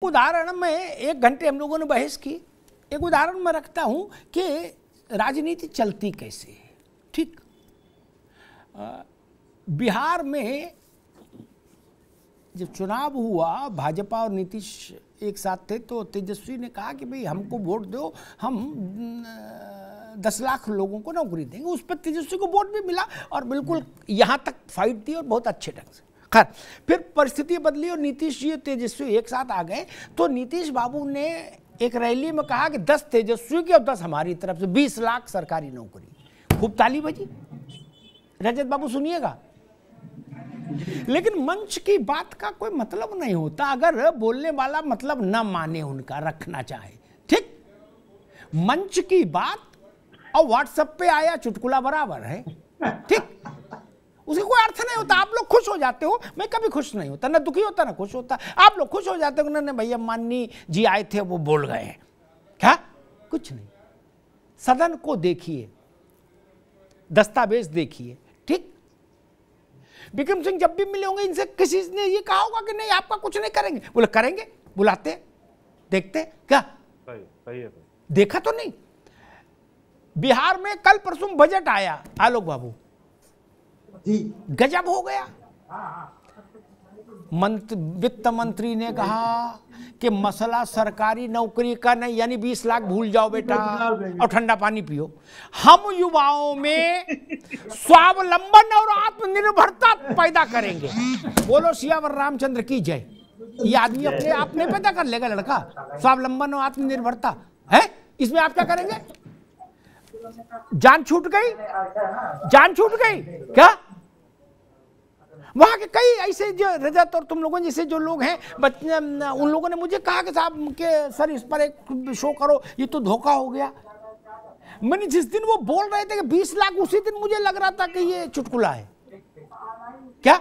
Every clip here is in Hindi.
उदाहरण में 1 घंटे हम लोगों ने बहस की, एक उदाहरण मैं रखता हूं कि राजनीति चलती कैसे है। ठीक, बिहार में जब चुनाव हुआ, भाजपा और नीतीश एक साथ थे, तो तेजस्वी ने कहा कि भाई हमको वोट दो, हम 10 लाख लोगों को नौकरी देंगे। उस पर तेजस्वी को वोट भी मिला और बिल्कुल यहाँ तक फाइट दी और बहुत अच्छे ढंग से। खैर, फिर परिस्थिति बदली और नीतीश जी और तेजस्वी एक साथ आ गए, तो नीतीश बाबू ने एक रैली में कहा कि 10 तेजस्वी की और 10 हमारी तरफ से 20 लाख सरकारी नौकरी। खूब ताली बजी। रजत बाबू सुनिएगा, लेकिन मंच की बात का कोई मतलब नहीं होता अगर बोलने वाला मतलब न माने, उनका रखना चाहे। ठीक, मंच की बात और व्हाट्सएप पे आया चुटकुला बराबर है। ठीक, उसका कोई अर्थ नहीं होता। आप लोग खुश हो जाते हो, मैं कभी खुश नहीं होता, ना दुखी होता ना खुश होता। आप लोग खुश हो जाते हो, उन्होंने भैया माननी जी आए थे वो बोल गए हैं, क्या कुछ नहीं। सदन को देखिए, दस्तावेज देखिए। ठीक, विक्रम सिंह जब भी मिले होंगे इनसे किसी ने ये कहा होगा कि नहीं आपका कुछ नहीं करेंगे? बोले करेंगे, बुलाते देखते क्या सही है। देखा तो नहीं। बिहार में कल परसों बजट आया, आलोक बाबू जी, गजब हो गया। वित्त मंत्री ने कहा कि मसला सरकारी नौकरी का नहीं, यानी 20 लाख भूल जाओ बेटा और ठंडा पानी पियो। हम युवाओं में स्वावलंबन और आत्मनिर्भरता पैदा करेंगे। बोलो सियावर रामचंद्र की जय। ये आदमी अपने आप नहीं पैदा कर लेगा लड़का, स्वावलंबन और आत्मनिर्भरता है। इसमें आप क्या करेंगे? जान छूट गई, जान छूट गई क्या? वहां के कई ऐसे जो रजत और तुम लोगों जैसे जो लोग हैं, उन लोगों ने मुझे कहा कि साहब के सर इस पर एक शो करो, ये तो धोखा हो गया। मैंने जिस दिन वो बोल रहे थे कि 20 लाख, उसी दिन मुझे लग रहा था कि ये चुटकुला है। क्या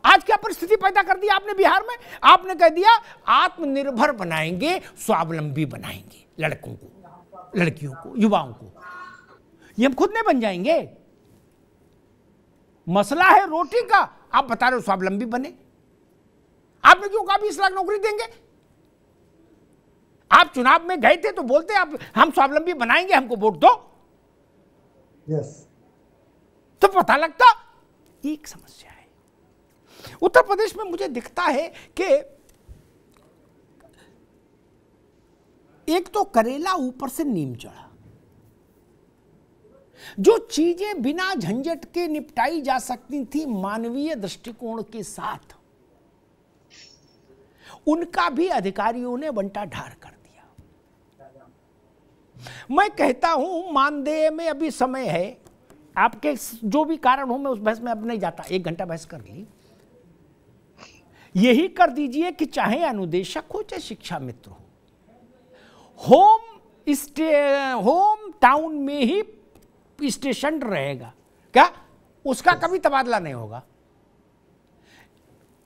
आज क्या परिस्थिति पैदा कर दी आपने बिहार में? आपने कह दिया आत्मनिर्भर बनाएंगे, स्वावलंबी बनाएंगे लड़कों को, लड़कियों को, युवाओं को। ये हम खुद नहीं बन जाएंगे। मसला है रोटी का, आप बता रहे हो स्वावलंबी बने। आपने क्यों कहा 20 लाख नौकरी देंगे? आप चुनाव में गए थे तो बोलते आप हम स्वावलंबी बनाएंगे, हमको वोट दो। यस, तो पता लगता। एक समस्या है उत्तर प्रदेश में, मुझे दिखता है कि एक तो करेला ऊपर से नीम चढ़ा। जो चीजें बिना झंझट के निपटाई जा सकती थी मानवीय दृष्टिकोण के साथ, उनका भी अधिकारियों ने बंटा ढार कर दिया। मैं कहता हूं मानदेय में अभी समय है, आपके जो भी कारण हो, मैं उस बहस में अब नहीं जाता, 1 घंटा बहस कर ली। यही कर दीजिए कि चाहे अनुदेशक हो चाहे शिक्षा मित्र हो, होम टाउन में ही स्टेशन रहेगा। क्या उसका कभी तबादला नहीं होगा?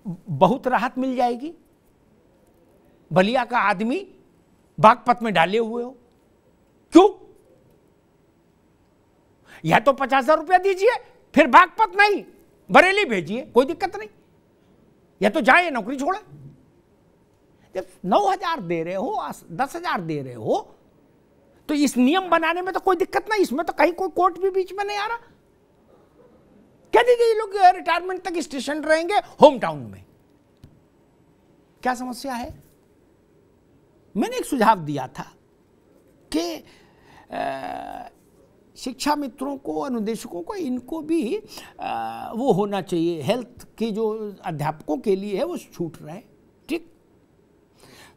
बहुत राहत मिल जाएगी। बलिया का आदमी बागपत में डाले हुए हो, क्यों? या तो 50,000 रुपया दीजिए, फिर बागपत नहीं बरेली भेजिए, कोई दिक्कत नहीं। या तो जाए नौकरी छोड़े। जब 9,000 दे रहे हो, 10,000 दे रहे हो, तो इस नियम बनाने में तो कोई दिक्कत नहीं। इसमें तो कहीं कोई कोर्ट भी बीच में नहीं आ रहा। कह दीजिए ये लोग रिटायरमेंट तक स्टेशन रहेंगे होम टाउन में। क्या समस्या है? मैंने एक सुझाव दिया था कि शिक्षा मित्रों को, अनुदेशकों को, इनको भी वो होना चाहिए, हेल्थ की जो अध्यापकों के लिए है वो छूट रहे। ठीक,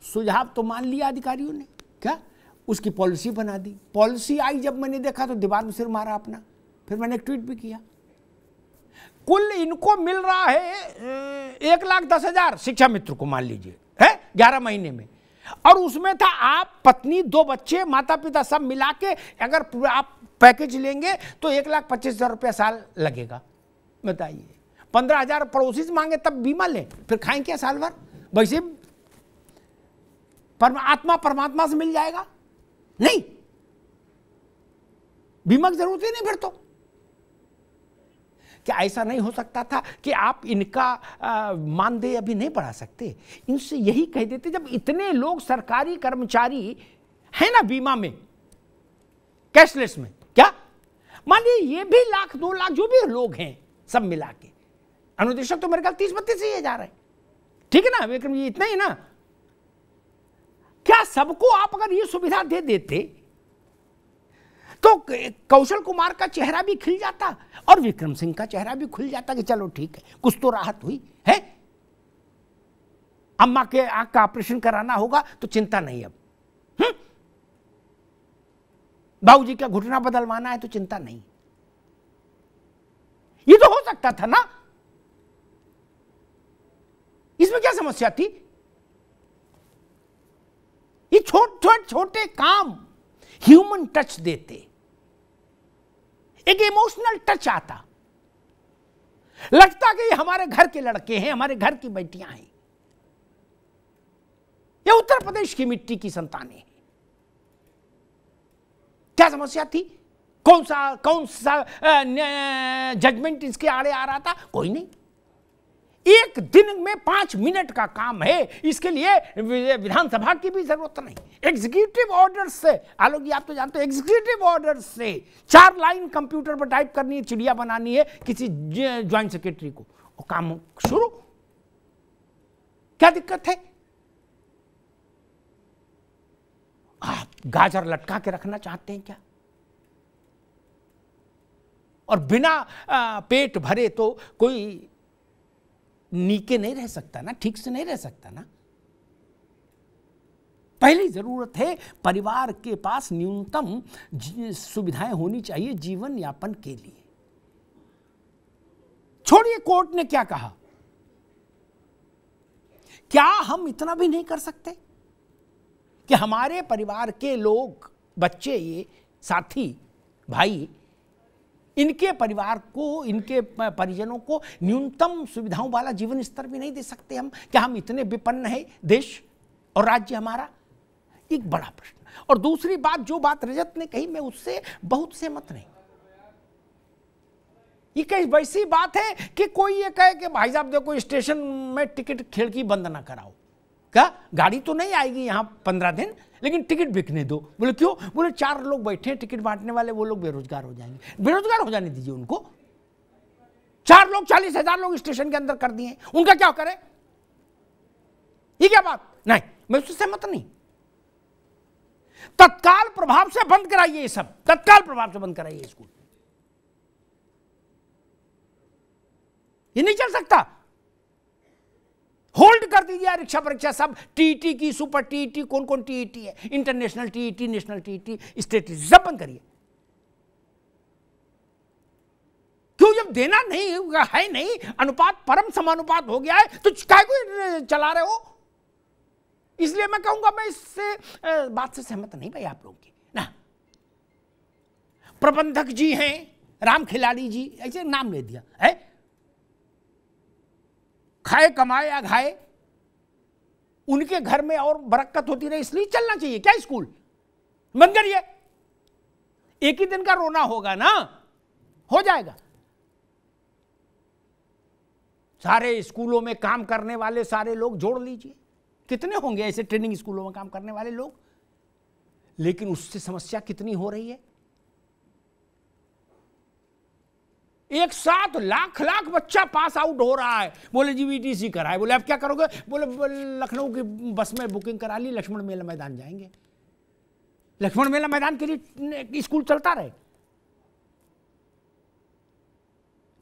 सुझाव तो मान लिया अधिकारियों ने, क्या उसकी पॉलिसी बना दी। पॉलिसी आई जब मैंने देखा तो दीवार में सिर मारा अपना। फिर मैंने एक ट्वीट भी किया। कुल इनको मिल रहा है 1,10,000 शिक्षा मित्र को, मान लीजिए है 11 महीने में, और उसमें था आप, पत्नी, 2 बच्चे, माता पिता सब मिला के अगर आप पैकेज लेंगे तो 1,25,000 रुपया साल लगेगा। बताइए, 15,000 पड़ोसी से मांगे तब बीमा लें, फिर खाएं क्या साल भर? वैसे आत्मा परमात्मा से मिल जाएगा? नहीं, बीमा की जरूरत ही नहीं फिर तो। क्या ऐसा नहीं हो सकता था कि आप इनका मानदेय अभी नहीं बढ़ा सकते? इनसे यही कह देते, जब इतने लोग सरकारी कर्मचारी है ना बीमा में, कैशलेस में, क्या मान लीजिए ये भी लाख 2 लाख जो भी लोग हैं सब मिला के, अनुदेशक तो मेरे ख्याल 30-32 ही जा रहे हैं, ठीक है ना विक्रम जी, इतना ही ना। क्या सबको आप अगर ये सुविधा दे देते तो कौशल कुमार का चेहरा भी खिल जाता और विक्रम सिंह का चेहरा भी खुल जाता कि चलो ठीक है, कुछ तो राहत हुई है। अम्मा के आंख का ऑपरेशन कराना होगा तो चिंता नहीं अब, बाबूजी का घुटना बदलवाना है तो चिंता नहीं। ये तो हो सकता था ना, इसमें क्या समस्या थी? ये छोटे काम ह्यूमन टच देते, एक इमोशनल टच आता, लगता कि ये हमारे घर के लड़के हैं, हमारे घर की बेटियां हैं, ये उत्तर प्रदेश की मिट्टी की संतानें हैं। क्या समस्या थी? कौन सा जजमेंट इसके आड़े आ रहा था? कोई नहीं। एक दिन में 5 मिनट का काम है, इसके लिए विधानसभा की भी जरूरत नहीं। एग्जीक्यूटिव ऑर्डर से, आलोक जी आप तो जानते हो, एग्जीक्यूटिव ऑर्डर से 4 लाइन कंप्यूटर पर टाइप करनी है, चिड़िया बनानी है किसी ज्वाइंट सेक्रेटरी को, वो काम शुरू। क्या दिक्कत है? आप गाजर लटका के रखना चाहते हैं क्या? और बिना पेट भरे तो कोई नीके नहीं रह सकता ना, ठीक से नहीं रह सकता ना। पहली जरूरत है परिवार के पास न्यूनतम सुविधाएं होनी चाहिए जीवन यापन के लिए। छोड़िए कोर्ट ने क्या कहा, क्या हम इतना भी नहीं कर सकते कि हमारे परिवार के लोग, बच्चे, ये साथी भाई, इनके परिवार को, इनके परिजनों को न्यूनतम सुविधाओं वाला जीवन स्तर भी नहीं दे सकते हम? क्या हम इतने विपन्न हैं देश और राज्य हमारा? एक बड़ा प्रश्न। और दूसरी बात, जो बात रजत ने कही, मैं उससे बहुत सहमत नहीं। ये कई वैसी बात है कि कोई ये कहे कि भाई साहब देखो स्टेशन में टिकट खिड़की बंद ना कराओ, क्या गाड़ी तो नहीं आएगी यहां 15 दिन, लेकिन टिकट बिकने दो। बोले क्यों? बोले 4 लोग बैठे हैं टिकट बांटने वाले, वो लोग बेरोजगार हो जाएंगे। बेरोजगार हो जाने दीजिए उनको। 4 लोग 40,000 लोग स्टेशन के अंदर कर दिए, उनका क्या करे? ये क्या बात? नहीं, मैं उससे सहमत नहीं। तत्काल प्रभाव से बंद कराइए ये सब, तत्काल प्रभाव से बंद कराइए स्कूल। ये नहीं चल सकता। होल्ड कर दीजिए परीक्षा परीक्षा सब, टीईटी की, सुपर टीईटी, कौन कौन टीईटी है, international TET, national TET, state सब बंद करिए। क्यों? जब देना नहीं है, नहीं अनुपात परम समानुपात हो गया है तो काय को चला रहे हो? इसलिए मैं कहूंगा, मैं इससे बात से सहमत नहीं भाई आप लोगों की ना। प्रबंधक जी हैं, राम खिलाड़ी जी, ऐसे नाम ले दिया है, खाए कमाए या घाए, उनके घर में और बरकत होती रहे, इसलिए चलना चाहिए क्या स्कूल? बंद करिए। एक ही दिन का रोना होगा ना, हो जाएगा। सारे स्कूलों में काम करने वाले सारे लोग जोड़ लीजिए, कितने होंगे ऐसे ट्रेनिंग स्कूलों में काम करने वाले लोग? लेकिन उससे समस्या कितनी हो रही है? एक साथ लाख बच्चा पास आउट हो रहा है। बोले जी वीटीसी कराए। बोले अब क्या करोगे? बोले लखनऊ की बस में बुकिंग करा ली, लक्ष्मण मेला मैदान जाएंगे। लक्ष्मण मेला मैदान के लिए स्कूल चलता रहे,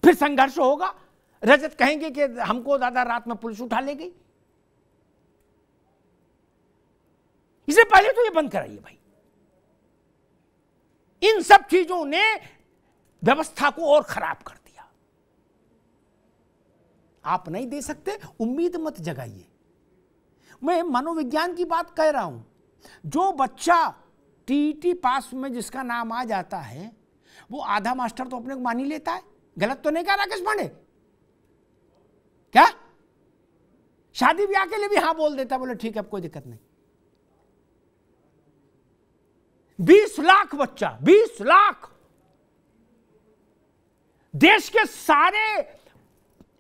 फिर संघर्ष होगा। रजत कहेंगे कि हमको दादा रात में पुलिस उठा ले गई। इसे पहले तो ये बंद कराइए भाई। इन सब चीजों ने व्यवस्था को और खराब कर दिया। आप नहीं दे सकते, उम्मीद मत जगाइए। मैं मनोविज्ञान की बात कह रहा हूं। जो बच्चा टीईटी पास में जिसका नाम आ जाता है, वो आधा मास्टर तो अपने को मान ही लेता है। गलत तो नहीं कहा राकेश पांडे? क्या शादी ब्याह के लिए भी हाँ बोल देता है, बोले ठीक है अब कोई दिक्कत नहीं। 20 लाख बच्चा, 20 लाख देश के सारे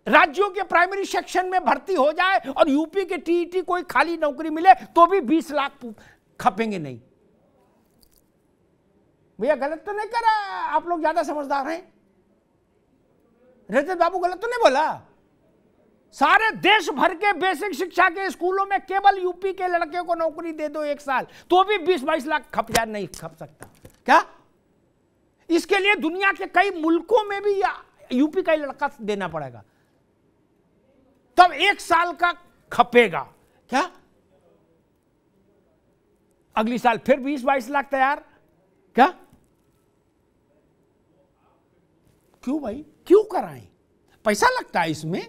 राज्यों के प्राइमरी सेक्शन में भर्ती हो जाए और यूपी के टीईटी कोई खाली नौकरी मिले तो भी 20 लाख खपेंगे नहीं। भैया गलत तो नहीं करा, आप लोग ज्यादा समझदार हैं। रजत बाबू गलत तो नहीं बोला। सारे देश भर के बेसिक शिक्षा के स्कूलों में केवल यूपी के लड़के को नौकरी दे दो 1 साल, तो भी 20-22 लाख खप जाए, नहीं खप सकता क्या? इसके लिए दुनिया के कई मुल्कों में भी यूपी का ही लड़का देना पड़ेगा, तब 1 साल का खपेगा क्या? अगली साल फिर 20-22 लाख तैयार क्या? क्यों भाई, क्यों कराएं? पैसा लगता है इसमें,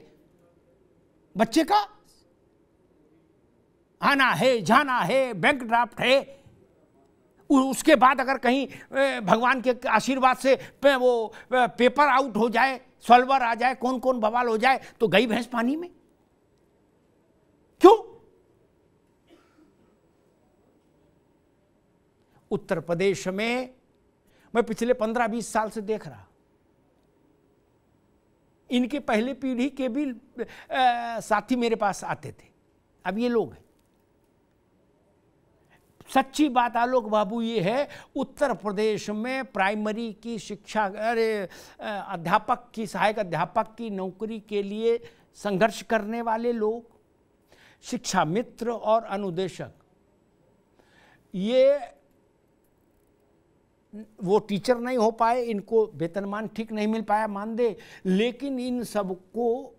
बच्चे का आना है जाना है, बैंक ड्राफ्ट है, उसके बाद अगर कहीं भगवान के आशीर्वाद से वो पेपर आउट हो जाए, सॉल्वर आ जाए, कौन कौन बवाल हो जाए, तो गई भैंस पानी में। क्यों? उत्तर प्रदेश में मैं पिछले 15-20 साल से देख रहा, इनके पहले पीढ़ी के भी साथी मेरे पास आते थे, अब ये लोग हैं। सच्ची बात आलोक बाबू ये है, उत्तर प्रदेश में प्राइमरी की शिक्षा, अध्यापक की, सहायक अध्यापक की नौकरी के लिए संघर्ष करने वाले लोग, शिक्षा मित्र और अनुदेशक, ये वो टीचर नहीं हो पाए, इनको वेतनमान ठीक नहीं मिल पाया मान दे, लेकिन इन सबको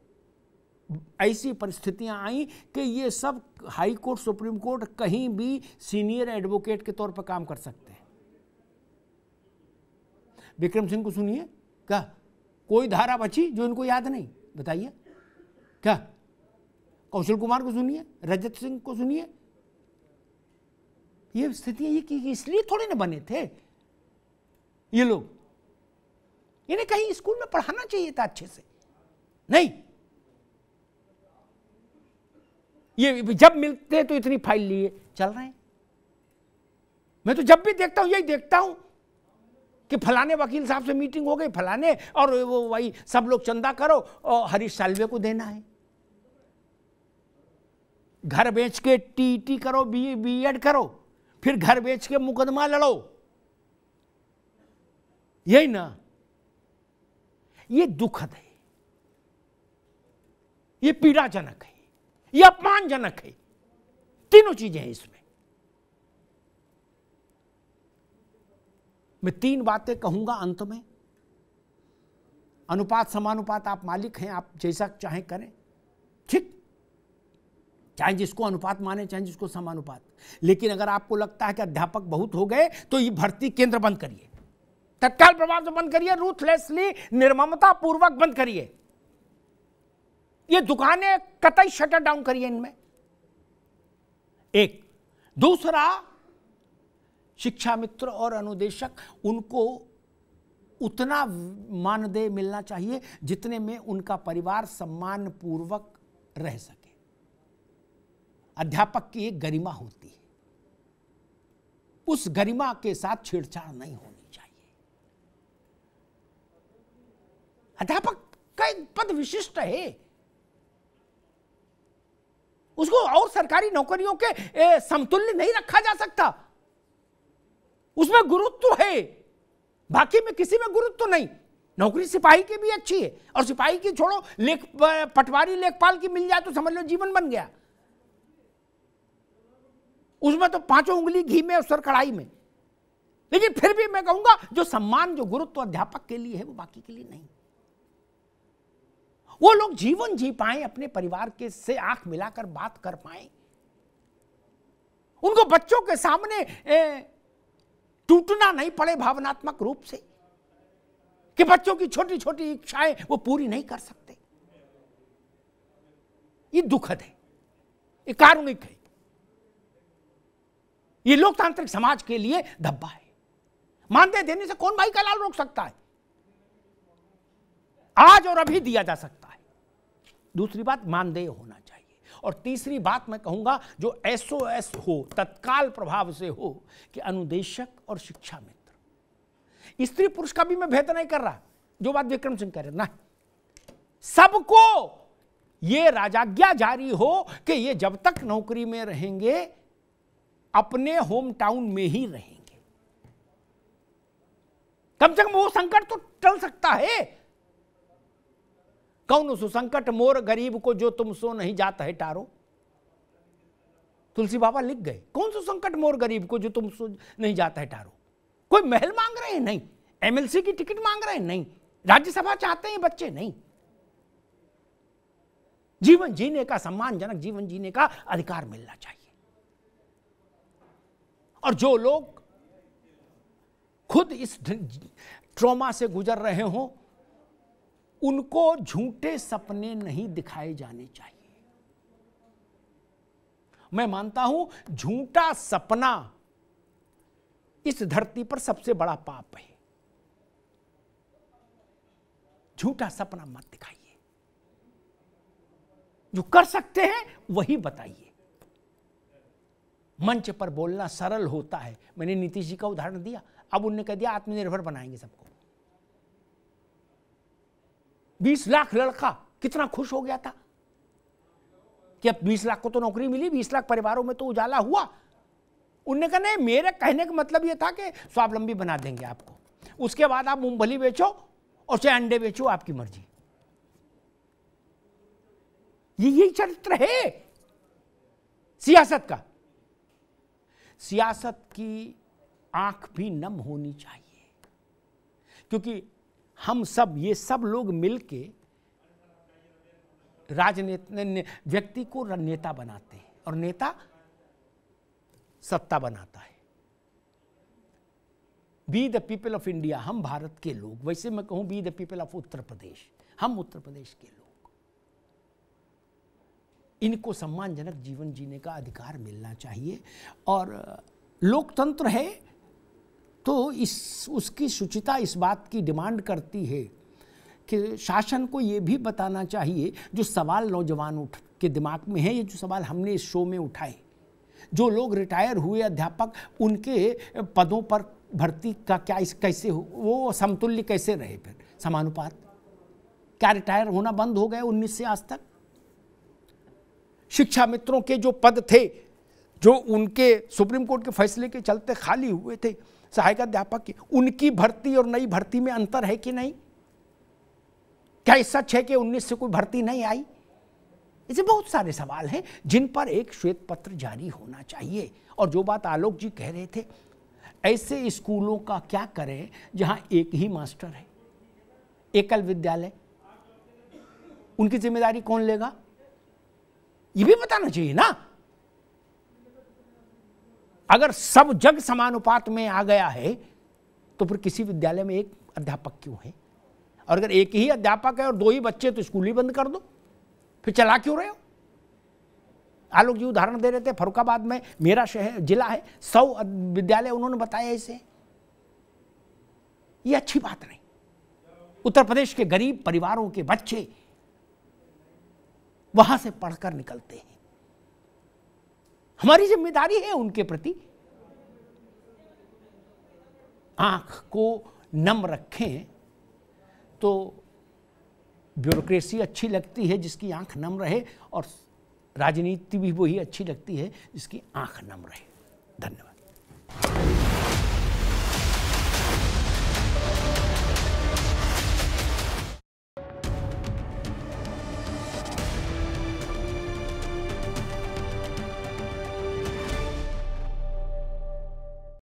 ऐसी परिस्थितियां आई कि ये सब हाई कोर्ट, सुप्रीम कोर्ट, कहीं भी सीनियर एडवोकेट के तौर पर काम कर सकते हैं। विक्रम सिंह को सुनिए, क्या कोई धारा बची जो इनको याद नहीं? बताइए क्या? कौशल कुमार को सुनिए, रजत सिंह को सुनिए। ये स्थितियां ये कि इसलिए थोड़े ना बने थे ये लोग, इन्हें कहीं स्कूल में पढ़ाना चाहिए था अच्छे से, नहीं। ये जब मिलते तो इतनी फाइल लिए चल रहे हैं। मैं तो जब भी देखता हूं यही देखता हूं कि फलाने वकील साहब से मीटिंग हो गई, फलाने, और वो वही सब लोग चंदा करो और हरीश साल्वे को देना है, घर बेच के टीटी करो, बीएड करो, फिर घर बेच के मुकदमा लड़ो, यही ना। ये दुखद है, ये पीड़ाजनक है, ये अपमानजनक है, तीनों चीजें हैं इसमें। मैं 3 बातें कहूंगा अंत में। अनुपात समानुपात आप मालिक हैं, आप जैसा चाहें करें, ठीक, चाहे जिसको अनुपात माने, चाहे जिसको समानुपात। लेकिन अगर आपको लगता है कि अध्यापक बहुत हो गए तो ये भर्ती केंद्र बंद करिए, तत्काल प्रभाव से बंद करिए, रूथलेसली, निर्ममता पूर्वक बंद करिए। ये दुकानें कतई शटर डाउन करिए इनमें। एक, दूसरा, शिक्षा मित्र और अनुदेशक, उनको उतना मानदेय मिलना चाहिए जितने में उनका परिवार सम्मान पूर्वक रह सके। अध्यापक की एक गरिमा होती है, उस गरिमा के साथ छेड़छाड़ नहीं होनी चाहिए। अध्यापक का एक पद विशिष्ट है, उसको और सरकारी नौकरियों के समतुल्य नहीं रखा जा सकता। उसमें गुरुत्व है, बाकी में किसी में गुरुत्व नहीं। नौकरी सिपाही की भी अच्छी है, और सिपाही की छोड़ो, पटवारी लेखपाल की मिल जाए तो समझ लो जीवन बन गया। उसमें तो 5 उंगली घी में और सर कढ़ाई में। लेकिन फिर भी मैं कहूंगा जो सम्मान, जो गुरुत्व अध्यापक के लिए है वो बाकी के लिए नहीं। वो लोग जीवन जी पाए, अपने परिवार के से आंख मिलाकर बात कर पाए, उनको बच्चों के सामने टूटना नहीं पड़े भावनात्मक रूप से, कि बच्चों की छोटी छोटी इच्छाएं वो पूरी नहीं कर सकते। ये दुखद है, ये कारुणिक है, ये लोकतांत्रिक समाज के लिए धब्बा है। मानदेय देने से कौन भाई का लाल रोक सकता है? आज और अभी दिया जा सकता है। दूसरी बात, मानदेय होना चाहिए। और तीसरी बात मैं कहूंगा जो एसओएस हो, तत्काल प्रभाव से हो, कि अनुदेशक और शिक्षा मित्र, स्त्री पुरुष का भी मैं भेद नहीं कर रहा, जो बात विक्रम सिंह कह रहे ना, सबको ये राजाज्ञा जारी हो कि ये जब तक नौकरी में रहेंगे अपने होम टाउन में ही रहेंगे। कम से कम वो संकट तो टल सकता है। कौन सो संकट मोर गरीब को जो तुम सो नहीं जाता है टारो, तुलसी बाबा लिख गए। कौन सा संकट मोर गरीब को जो तुम सो नहीं जाता है टारो। कोई महल मांग रहे हैं नहीं, एमएलसी की टिकट मांग रहे हैं नहीं, राज्यसभा चाहते हैं बच्चे नहीं। जीवन जीने का, सम्मानजनक जीवन जीने का अधिकार मिलना चाहिए। और जो लोग खुद इस ट्रॉमा से गुजर रहे हों उनको झूठे सपने नहीं दिखाए जाने चाहिए। मैं मानता हूं झूठा सपना इस धरती पर सबसे बड़ा पाप है। झूठा सपना मत दिखाइए, जो कर सकते हैं वही बताइए। मंच पर बोलना सरल होता है। मैंने नीतीश जी का उदाहरण दिया, अब उन्होंने कह दिया आत्मनिर्भर बनाएंगे सबको। 20 लाख लड़का कितना खुश हो गया था कि अब 20 लाख को तो नौकरी मिली, 20 लाख परिवारों में तो उजाला हुआ। उन्होंने कहा नहीं, मेरे कहने का मतलब यह था कि स्वावलंबी बना देंगे आपको, उसके बाद आप मूंगफली बेचो और चाहे अंडे बेचो, आपकी मर्जी। यही चरित्र है सियासत का। सियासत की आंख भी नम होनी चाहिए, क्योंकि हम सब, ये सब लोग मिलके राजनीति व्यक्ति को नेता बनाते हैं और नेता सत्ता बनाता है। Be the people of India, हम भारत के लोग। वैसे मैं कहूं be the people of Uttar Pradesh, हम उत्तर प्रदेश के लोग। इनको सम्मानजनक जीवन जीने का अधिकार मिलना चाहिए। और लोकतंत्र है तो उसकी शुचिता इस बात की डिमांड करती है कि शासन को ये भी बताना चाहिए, जो सवाल नौजवान के दिमाग में है, ये जो सवाल हमने इस शो में उठाए, जो लोग रिटायर हुए अध्यापक, उनके पदों पर भर्ती का क्या कैसे हो, वो समतुल्य कैसे रहे, फिर समानुपात क्या रिटायर होना बंद हो गए 19 से आज तक? शिक्षा मित्रों के जो पद थे, जो उनके सुप्रीम कोर्ट के फैसले के चलते खाली हुए थे सहायक अध्यापक की, उनकी भर्ती और नई भर्ती में अंतर है कि नहीं? क्या ये सच है कि 19 से कोई भर्ती नहीं आई? ऐसे बहुत सारे सवाल हैं जिन पर एक श्वेत पत्र जारी होना चाहिए। और जो बात आलोक जी कह रहे थे, ऐसे स्कूलों का क्या करें जहां एक ही मास्टर है, एकल विद्यालय, उनकी जिम्मेदारी कौन लेगा? ये भी बताना चाहिए ना। अगर सब जग समानुपात में आ गया है तो फिर किसी विद्यालय में एक अध्यापक क्यों है? और अगर एक ही अध्यापक है और 2 ही बच्चे, तो स्कूल ही बंद कर दो, फिर चला क्यों रहे हो? आलोक जी उदाहरण दे रहे थे, फर्रुखाबाद में मेरा शहर जिला है, 100 विद्यालय उन्होंने बताया इसे। ये अच्छी बात नहीं। उत्तर प्रदेश के गरीब परिवारों के बच्चे वहां से पढ़कर निकलते हैं। हमारी जिम्मेदारी है उनके प्रति। आंख को नम रखें तो ब्यूरोक्रेसी अच्छी लगती है जिसकी आंख नम रहे, और राजनीति भी वही अच्छी लगती है जिसकी आंख नम रहे। धन्यवाद।